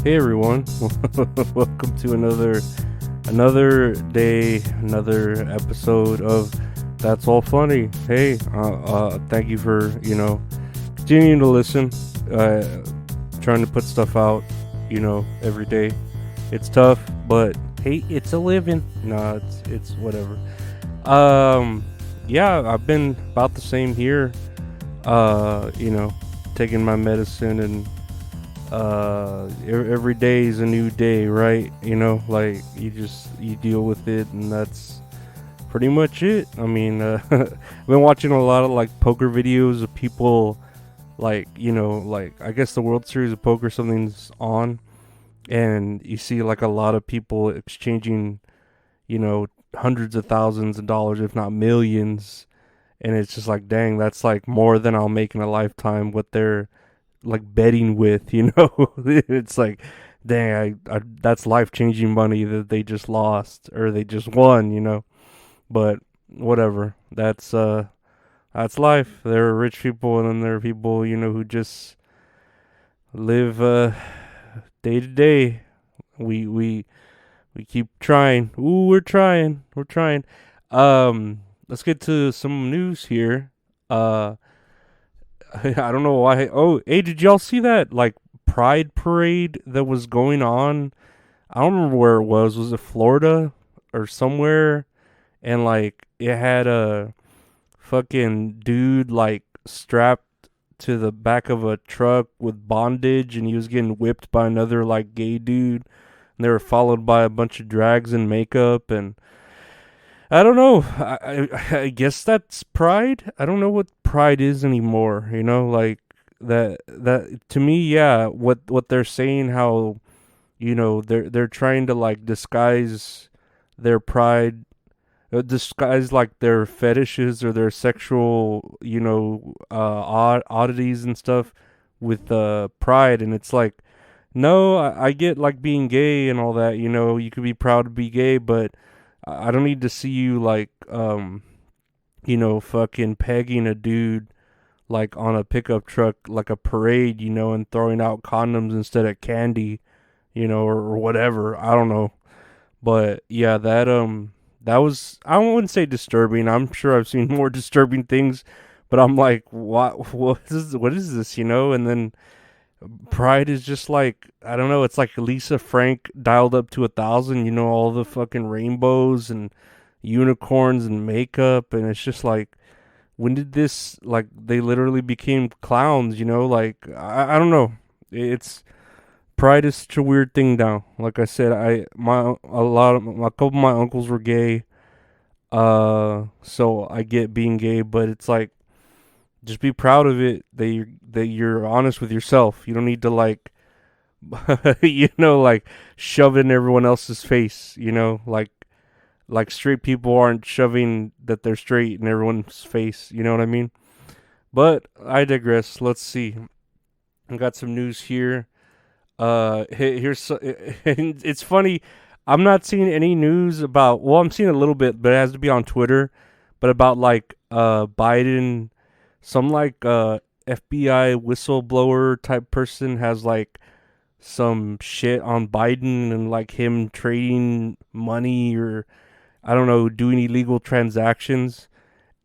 Hey everyone, welcome to another day, another episode of That's All Funny. Hey, thank you for continuing to listen. Uh, Trying to put stuff out, every day. It's tough, but hey, it's a living. No, it's whatever. Um, yeah, I've been about the same here. Taking my medicine and every day is a new day, right? Like you deal with it, and that's pretty much it. I mean, I've been watching a lot of like poker videos of people, like like I guess the World Series of Poker something's on, and you see like a lot of people exchanging, you know hundreds of thousands of dollars, if not millions, and it's just like, dang, that's like more than I'll make in a lifetime. What they're like betting with, it's like, dang, that's life changing money that they just lost or they just won, But whatever, that's life. There are rich people, and then there are people, who just live day to day. We we we keep trying. Ooh, we're trying. Let's get to some news here. uh I don't know why. Oh, hey, did y'all see that like pride parade that was going on? I don't remember where it was. Was it Florida or somewhere? And like it had a fucking dude like strapped to the back of a truck with bondage, and he was getting whipped by another like gay dude. And they were followed by a bunch of drags in makeup, and I don't know. I guess that's pride. I don't know what pride is anymore. Like that to me. Yeah, what they're saying, how they're trying to like disguise their pride, disguise like their fetishes or their sexual oddities and stuff with pride, and it's like, no, I get like being gay and all that. You could be proud to be gay, but I don't need to see you like fucking pegging a dude like on a pickup truck like a parade, and throwing out condoms instead of candy, or whatever. I don't know. But yeah, that was, I wouldn't say disturbing. I'm sure I've seen more disturbing things, but I'm like, what is this, And then Pride is just like, I don't know, it's like Lisa Frank dialed up to 1,000, all the fucking rainbows and unicorns and makeup, and it's just like, when did this, like, they literally became clowns, like, I don't know. It's Pride is such a weird thing now. Like I said, a couple of my uncles were gay, so I get being gay, but it's like, just be proud of it that you're honest with yourself. You don't need to like like shove it in everyone else's face, like straight people aren't shoving that they're straight in everyone's face, you know what I mean? But I digress. Let's see. I got some news here. It's funny. I'm not seeing any news about, well, I'm seeing a little bit, but it has to be on Twitter, but about like Biden, some like FBI whistleblower type person has like some shit on Biden and like him trading money, or I don't know, doing illegal transactions,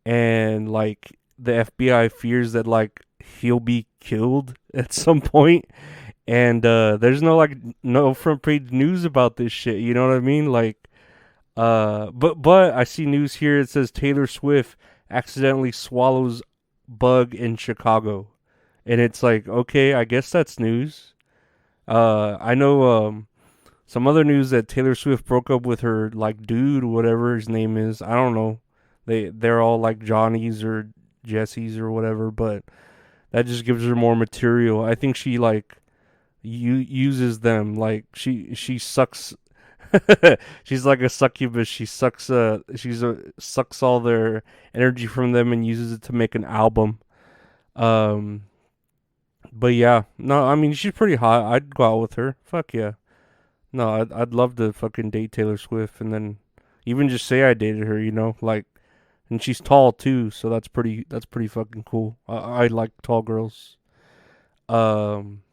and like the FBI fears that like he'll be killed at some point, and there's no front page news about this shit. You know what I mean? Like, but I see news here. It says Taylor Swift accidentally swallows bug in Chicago, and it's like, okay, I guess that's news. I know some other news that Taylor Swift broke up with her like dude, whatever his name is. I don't know. They're all like Johnny's or Jesse's or whatever, but that just gives her more material. I think she like uses them, like she sucks. She's like a succubus. She sucks sucks all their energy from them and uses it to make an album. Um but yeah, no, I mean, she's pretty hot. I'd go out with her. Fuck yeah. No, I'd love to fucking date Taylor Swift, and then even just say I dated her, like, and she's tall too, so that's pretty fucking cool. I like tall girls. Um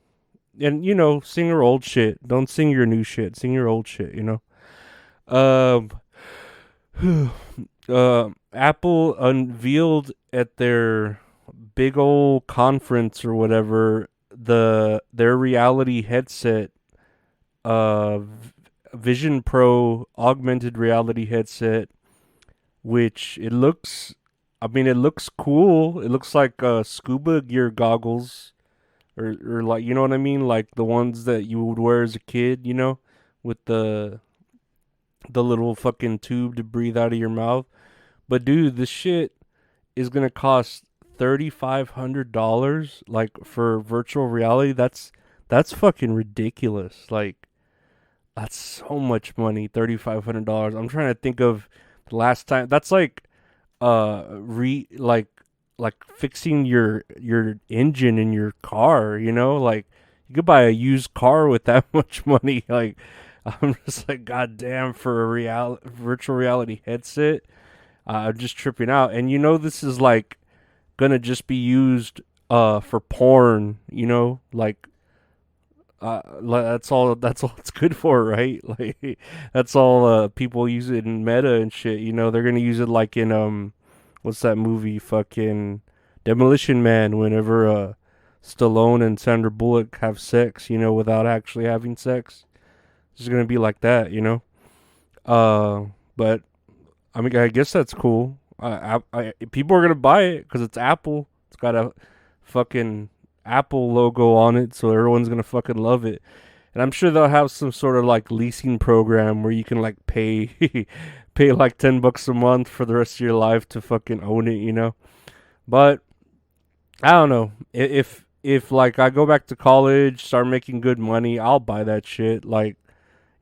and sing your old shit. Don't sing your new shit. Sing your old shit. Um, Apple unveiled at their big old conference or whatever their reality headset, Vision Pro augmented reality headset, which it looks. I mean, it looks cool. It looks like scuba gear goggles, or like you know what I mean, like the ones that you would wear as a kid, with the little fucking tube to breathe out of your mouth. But dude, this shit is gonna cost $3,500, like for virtual reality. That's fucking ridiculous. Like that's so much money. $3,500. I'm trying to think of the last time. That's like re like fixing your engine in your car. Like you could buy a used car with that much money. Like I'm just like, god damn, for a virtual reality headset. I'm just tripping out. And this is like gonna just be used for porn, like that's all it's good for, right? Like that's all people use it in meta and shit, they're gonna use it like in what's that movie, fucking Demolition Man, whenever Stallone and Sandra Bullock have sex, without actually having sex. It's just gonna be like that, uh but I mean, I guess that's cool. People are gonna buy it because it's Apple. It's got a fucking Apple logo on it, so everyone's gonna fucking love it. And I'm sure they'll have some sort of like leasing program where you can like pay, pay like $10 a month for the rest of your life to fucking own it. But I don't know if like I go back to college, start making good money, I'll buy that shit. Like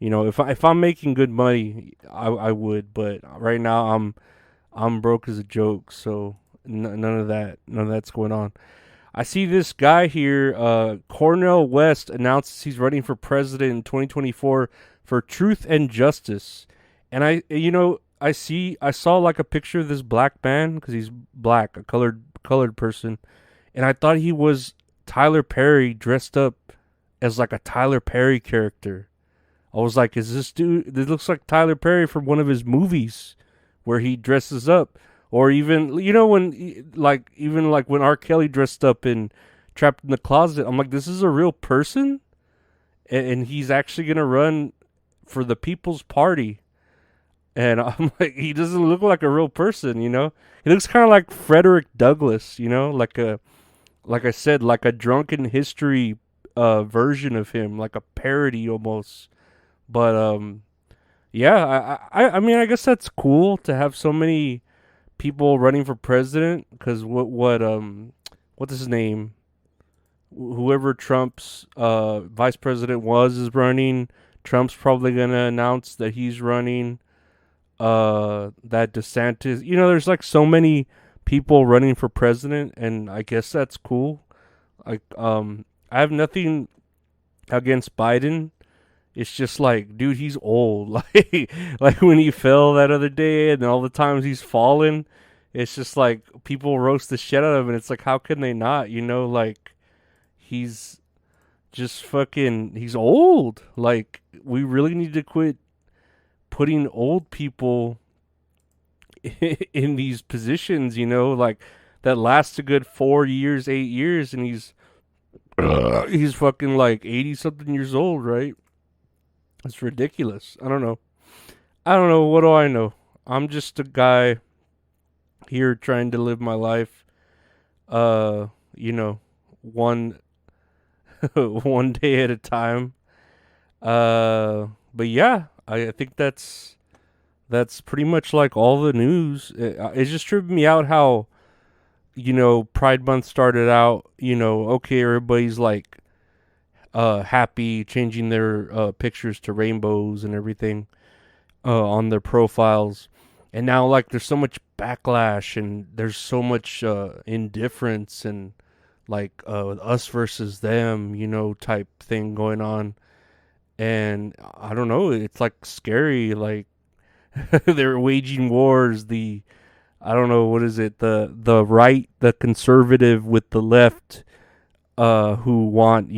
if I'm making good money, I would. But right now I'm broke as a joke, so none of that's going on. I see this guy here, Cornel West, announces he's running for president in 2024 for Truth and Justice, and I saw like a picture of this black man because he's black, a colored person, and I thought he was Tyler Perry dressed up as like a Tyler Perry character. I was like, is this dude? This looks like Tyler Perry from one of his movies where he dresses up. Or even, when, like, even like when R. Kelly dressed up in Trapped in the Closet, I'm like, this is a real person? And he's actually going to run for the People's Party. And I'm like, he doesn't look like a real person. He looks kind of like Frederick Douglass, like I said, like a drunken history version of him, like a parody almost. But yeah, I mean, I guess that's cool to have so many people running for president. Because what's his name? Whoever Trump's vice president is running. Trump's probably gonna announce that he's running. That DeSantis, there's like so many people running for president, and I guess that's cool. Like, I have nothing against Biden. It's just like, dude, he's old. Like when he fell that other day, and all the times he's fallen, it's just like people roast the shit out of him. And it's like, how can they not? Like he's just fucking. He's old. Like we really need to quit putting old people in these positions. Like that lasts a good 4 years, 8 years, and he's fucking like 80 something years old, right? It's ridiculous. I don't know. I don't know. What do I know? I'm just a guy here trying to live my life. One one day at a time. But yeah, I think that's pretty much like all the news. It's just tripping me out how Pride Month started out. Okay, everybody's like happy, changing their pictures to rainbows and everything on their profiles, and now like there's so much backlash and there's so much indifference and like us versus them, type thing going on. And I don't know, it's like scary. Like they're waging wars. The I don't know, what is it, the right, the conservative with the left, who want,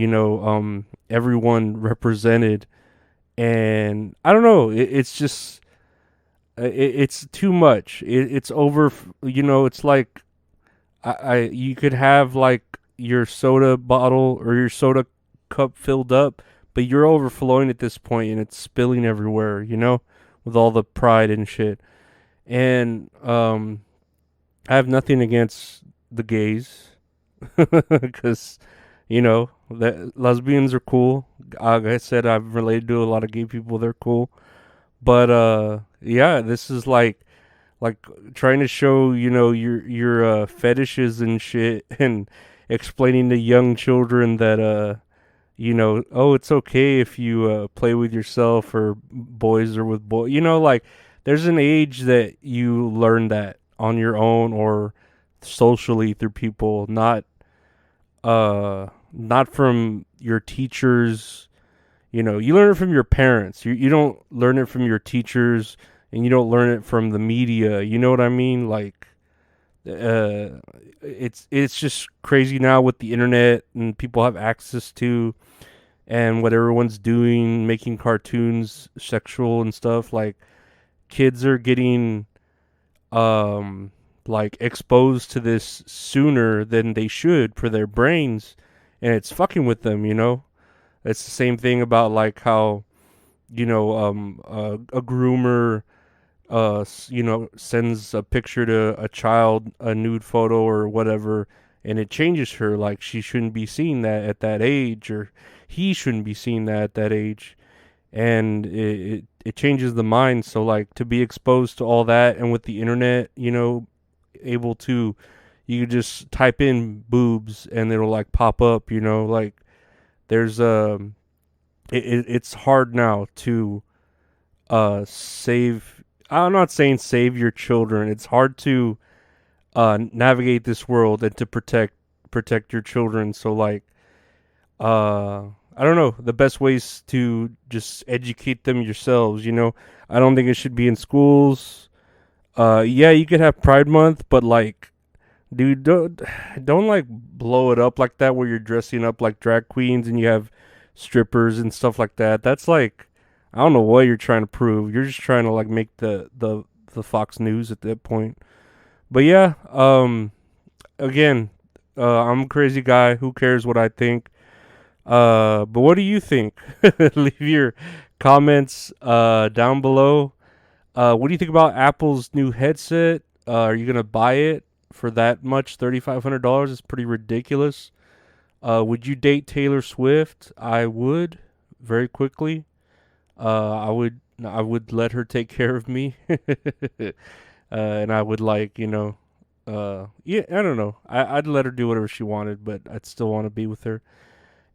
everyone represented. And I don't know, it's just it's too much. It's over. It's like you could have like your soda bottle or your soda cup filled up, but you're overflowing at this point and it's spilling everywhere, with all the pride and shit. And I have nothing against the gays because that lesbians are cool. Like I said, I've related to a lot of gay people. They're cool. But yeah, this is like trying to show, your fetishes and shit, and explaining to young children that oh, it's okay if you play with yourself, or boys are with boys. Like there's an age that you learn that on your own or socially through people, not from your teachers. You learn it from your parents. You don't learn it from your teachers, and you don't learn it from the media. You know what I mean? Like, it's just crazy now with the internet and people have access to, and what everyone's doing, making cartoons sexual and stuff. Like, kids are getting like exposed to this sooner than they should for their brains, and it's fucking with them. It's the same thing about like how a groomer sends a picture to a child, a nude photo or whatever, and it changes her. Like, she shouldn't be seeing that at that age, or he shouldn't be seeing that at that age. And it changes the mind. So like, to be exposed to all that, and with the internet, able to, you could just type in boobs and it'll like pop up, like there's it's hard now to save. I'm not saying save your children. It's hard to navigate this world and to protect your children. So like, I don't know, the best ways to just educate them yourselves. I don't think it should be in schools. Yeah, you could have Pride Month, but like, dude, don't like blow it up like that, where you're dressing up like drag queens and you have strippers and stuff like that. That's like, I don't know what you're trying to prove. You're just trying to like make the Fox News at that point. But yeah, again, I'm a crazy guy. Who cares what I think? But what do you think? Leave your comments down below. What do you think about Apple's new headset? Are you gonna buy it for that much? $3,500 is pretty ridiculous. Would you date Taylor Swift? I would, very quickly. I would let her take care of me. And I would like, yeah, I don't know. I'd let her do whatever she wanted, but I'd still want to be with her.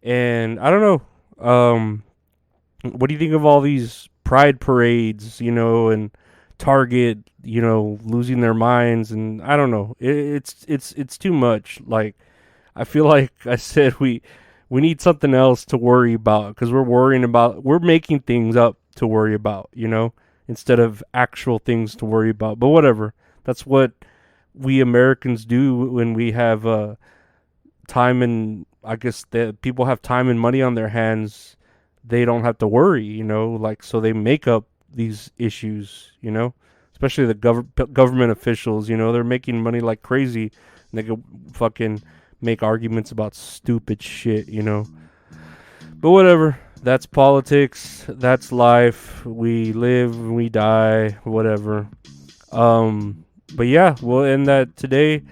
And I don't know. What do you think of all these pride parades, and Target, losing their minds? And I don't know. It's too much. Like, I feel like I said, we need something else to worry about, because we're making things up to worry about, instead of actual things to worry about. But whatever. That's what we Americans do when we have time, and I guess that people have time and money on their hands. They don't have to worry, like, so they make up these issues, especially the government officials, they're making money like crazy, and they could fucking make arguments about stupid shit, But whatever. That's politics. That's life. We live, we die, whatever. But yeah, we'll end that today.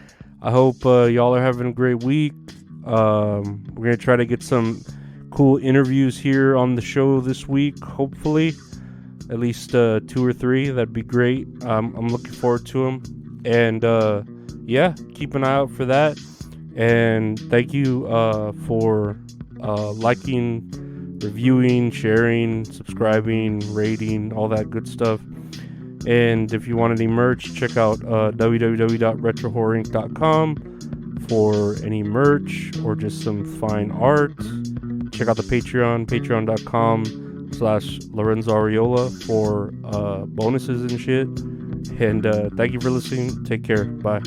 I hope y'all are having a great week. We're gonna try to get some cool interviews here on the show this week, hopefully. At least 2 or 3. That'd be great. I'm looking forward to them. And yeah, keep an eye out for that. And thank you for liking, reviewing, sharing, subscribing, rating, all that good stuff. And if you want any merch, check out www.retrohorrorinc.com for any merch or just some fine art. Check out the patreon.com/Lorenzo Ariola for bonuses and shit. And thank you for listening. Take care. Bye.